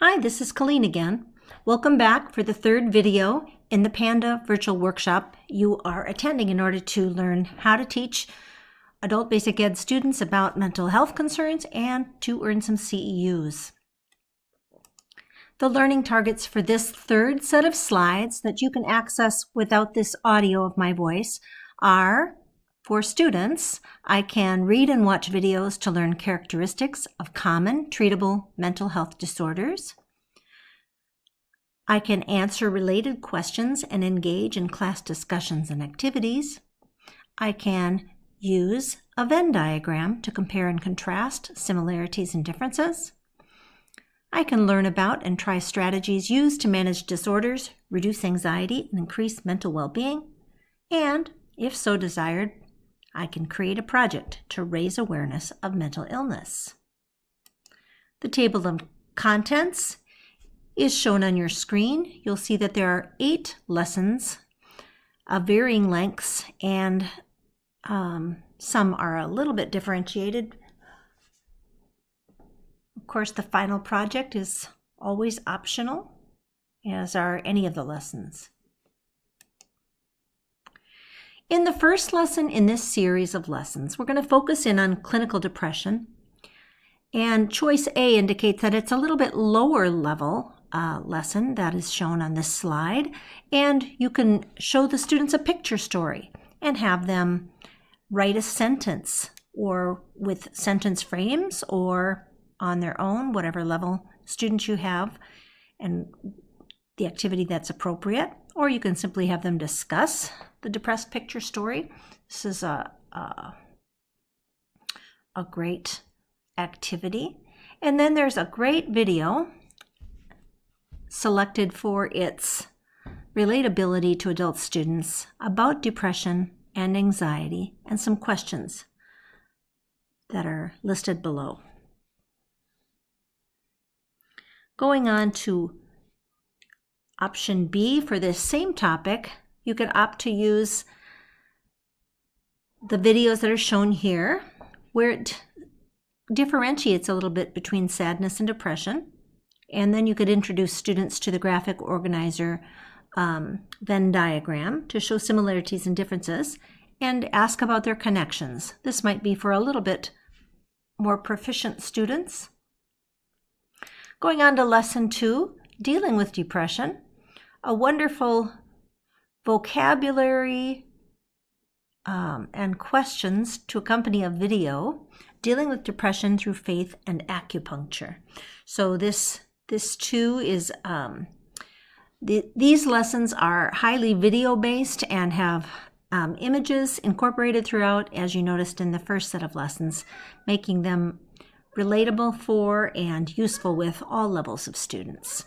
Hi, this is Colleen again. Welcome back for the third video in the Panda virtual workshop you are attending in order to learn how to teach adult basic ed students about mental health concerns and to earn some CEUs. The learning targets for this third set of slides that you can access without this audio of my voice are: for students, I can read and watch videos to learn characteristics of common treatable mental health disorders. I can answer related questions and engage in class discussions and activities. I can use a Venn diagram to compare and contrast similarities and differences. I can learn about and try strategies used to manage disorders, reduce anxiety, and increase mental well-being. And, if so desired, I can create a project to raise awareness of mental illness. The table of contents is shown on your screen. You'll see that there are 8 lessons of varying lengths, and some are a little bit differentiated. Of course, the final project is always optional, as are any of the lessons. In the first lesson in this series of lessons, we're going to focus in on clinical depression. And choice A indicates that it's a little bit lower level lesson that is shown on this slide. And you can show the students a picture story and have them write a sentence, or with sentence frames, or on their own, whatever level students you have and the activity that's appropriate. Or you can simply have them discuss the depressed picture story. This is a great activity. And then there's a great video selected for its relatability to adult students about depression and anxiety, and some questions that are listed below. Going on to option B for this same topic, you could opt to use the videos that are shown here, where it differentiates a little bit between sadness and depression. And then you could introduce students to the graphic organizer Venn diagram to show similarities and differences, and ask about their connections. This might be for a little bit more proficient students. Going on to lesson 2, dealing with depression, a wonderful vocabulary and questions to accompany a video, dealing with depression through faith and acupuncture. So this too is, these lessons are highly video-based and have images incorporated throughout, as you noticed in the first set of lessons, making them relatable for and useful with all levels of students.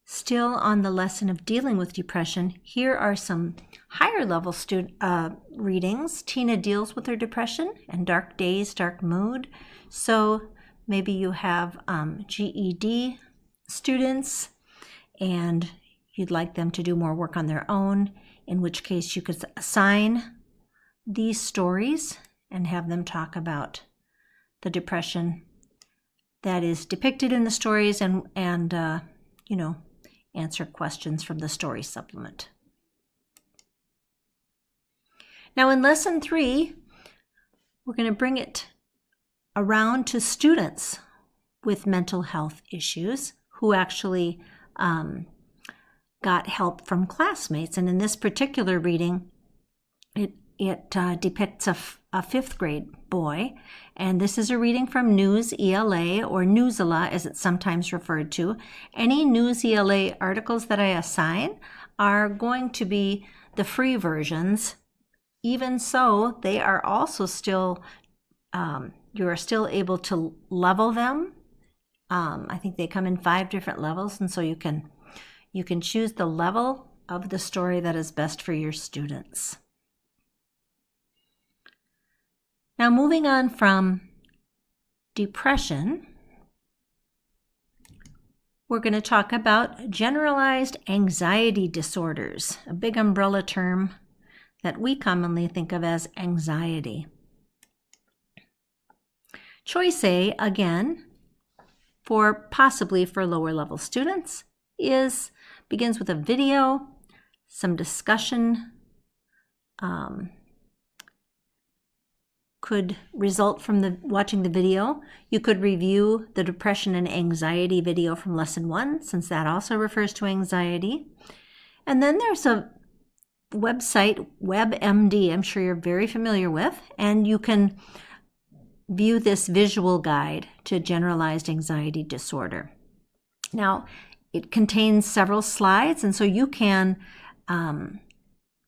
Still on the lesson of dealing with depression, here are some higher level readings. Tina deals with her depression and dark days, dark mood. So maybe you have GED students and you'd like them to do more work on their own, in which case you could assign these stories and have them talk about the depression that is depicted in the stories, and answer questions from the story supplement. Now in lesson 3, we're going to bring it around to students with mental health issues who actually got help from classmates. And in this particular reading, it depicts a 5th grade boy. And this is a reading from News ELA, or Newsela as it's sometimes referred to. Any News ELA articles that I assign are going to be the free versions. Even so, they are also still, you are still able to level them. I think they come in 5 different levels, and so you can choose the level of the story that is best for your students. Now moving on from depression, we're going to talk about generalized anxiety disorders, a big umbrella term that we commonly think of as anxiety. Choice A, again, possibly for lower level students, begins with a video, some discussion could result from watching the video. You could review the depression and anxiety video from lesson 1, since that also refers to anxiety. And then there's a website, WebMD, I'm sure you're very familiar with, and you can view this visual guide to generalized anxiety disorder. Now, it contains several slides, and so you can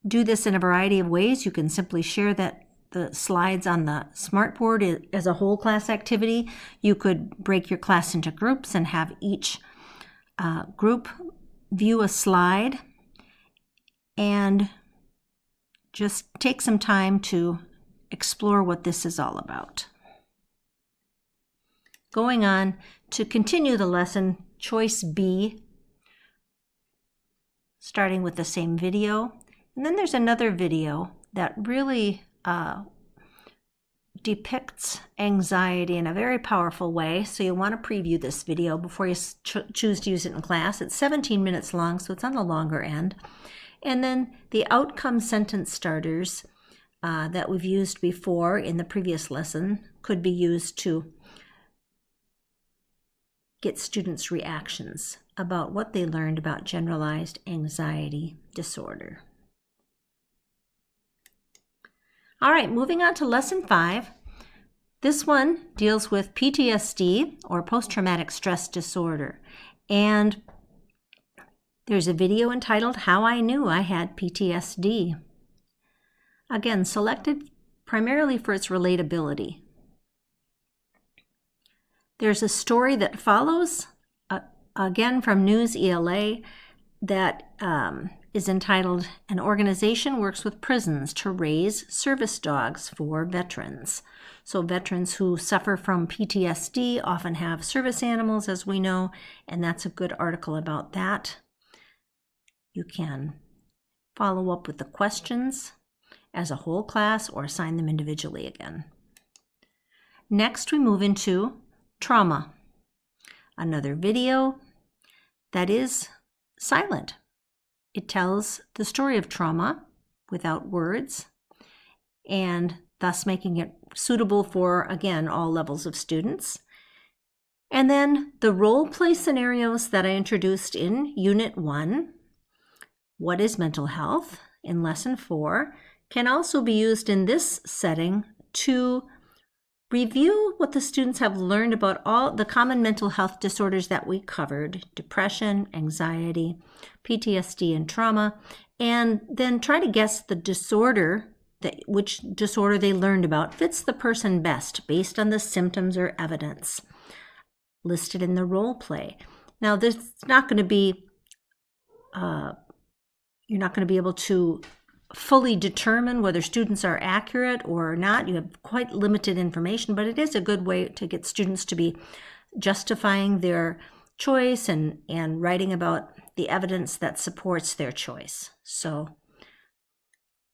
do this in a variety of ways. You can simply share the slides on the smartboard as a whole class activity. You could break your class into groups and have each group view a slide and just take some time to explore what this is all about. Going on to continue the lesson, choice B, starting with the same video. And then there's another video that really depicts anxiety in a very powerful way. So you'll want to preview this video before you choose to use it in class. It's 17 minutes long, so it's on the longer end. And then the outcome sentence starters that we've used before in the previous lesson could be used to get students' reactions about what they learned about generalized anxiety disorder. All right, moving on to lesson 5. This one deals with PTSD, or post-traumatic stress disorder. And there's a video entitled How I Knew I Had PTSD. Again, selected primarily for its relatability. There's a story that follows, again from News ELA, that is entitled, An Organization Works with Prisons to Raise Service Dogs for Veterans. So veterans who suffer from PTSD often have service animals, as we know, and that's a good article about that. You can follow up with the questions as a whole class or assign them individually again. Next, we move into trauma. Another video that is silent. It tells the story of trauma without words, and thus making it suitable for, again, all levels of students. And then the role play scenarios that I introduced in Unit 1, What is Mental Health, in Lesson 4, can also be used in this setting to review what the students have learned about all the common mental health disorders that we covered: depression, anxiety, PTSD, and trauma, and then try to guess the disorder, which disorder they learned about fits the person best based on the symptoms or evidence listed in the role play. Now, this is not going to be, you're not going to be able to fully determine whether students are accurate or not. You have quite limited information, but it is a good way to get students to be justifying their choice and writing about the evidence that supports their choice. So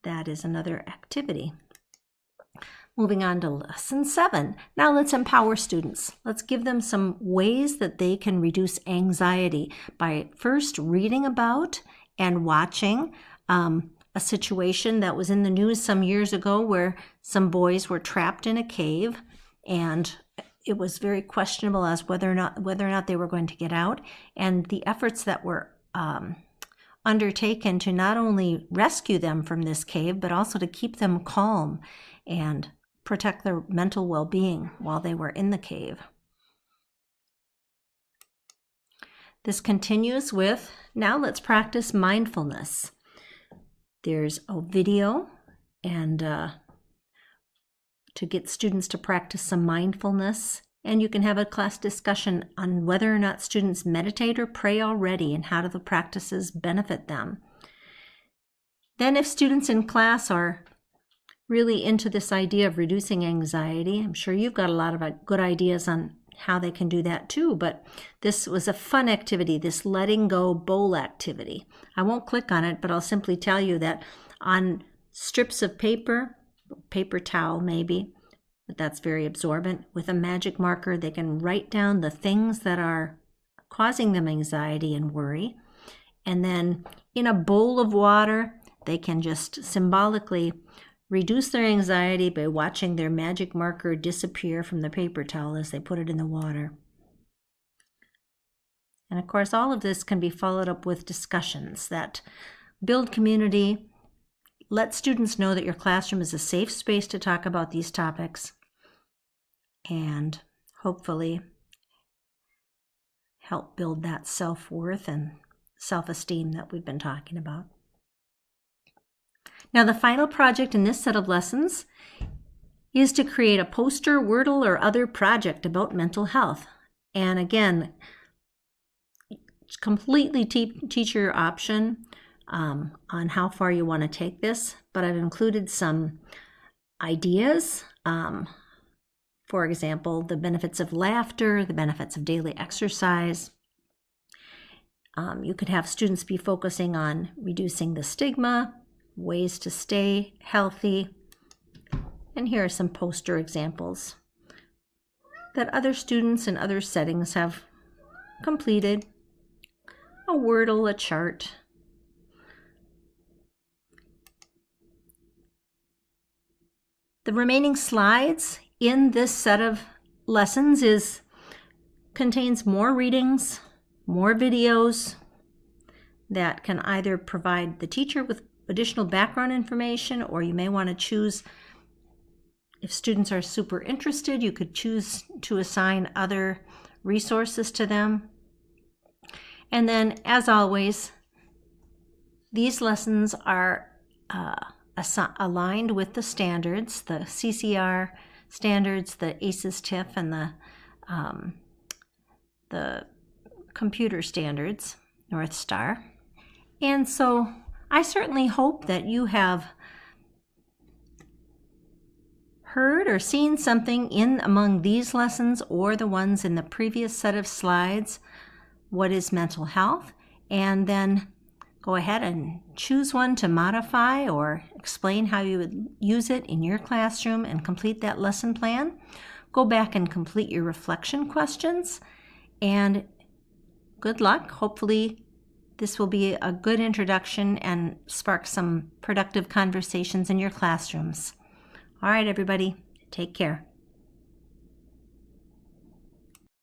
that is another activity. Moving on to Lesson 7. Now let's empower students. Let's give them some ways that they can reduce anxiety by first reading about and watching a situation that was in the news some years ago where some boys were trapped in a cave, and it was very questionable as whether or not they were going to get out, and the efforts that were undertaken to not only rescue them from this cave, but also to keep them calm and protect their mental well-being while they were in the cave. This continues with, now let's practice mindfulness. There's a video and to get students to practice some mindfulness, and you can have a class discussion on whether or not students meditate or pray already and how do the practices benefit them. Then if students in class are really into this idea of reducing anxiety, I'm sure you've got a lot of good ideas on how they can do that too, but this was a fun activity, this letting go bowl activity. I won't click on it, but I'll simply tell you that on strips of paper towel maybe, but that's very absorbent. With a magic marker, they can write down the things that are causing them anxiety and worry. And then in a bowl of water, they can just symbolically reduce their anxiety by watching their magic marker disappear from the paper towel as they put it in the water. And of course, all of this can be followed up with discussions that build community, let students know that your classroom is a safe space to talk about these topics, and hopefully help build that self-worth and self-esteem that we've been talking about. Now, the final project in this set of lessons is to create a poster, Wordle, or other project about mental health. And again, completely teacher option on how far you want to take this, but I've included some ideas. For example, the benefits of laughter, the benefits of daily exercise. You could have students be focusing on reducing the stigma, ways to stay healthy. And here are some poster examples that other students in other settings have completed. A Wordle, a chart. The remaining slides in this set of lessons contains more readings, more videos that can either provide the teacher with additional background information, or you may want to choose, if students are super interested, you could choose to assign other resources to them. And then, as always, these lessons are aligned with the standards, the CCR standards, the ACES TIF, and the computer standards, North Star. And so I certainly hope that you have heard or seen something in among these lessons or the ones in the previous set of slides. What is mental health? And then go ahead and choose one to modify or explain how you would use it in your classroom and complete that lesson plan. Go back and complete your reflection questions, and good luck. Hopefully this will be a good introduction and spark some productive conversations in your classrooms. All right, everybody, take care.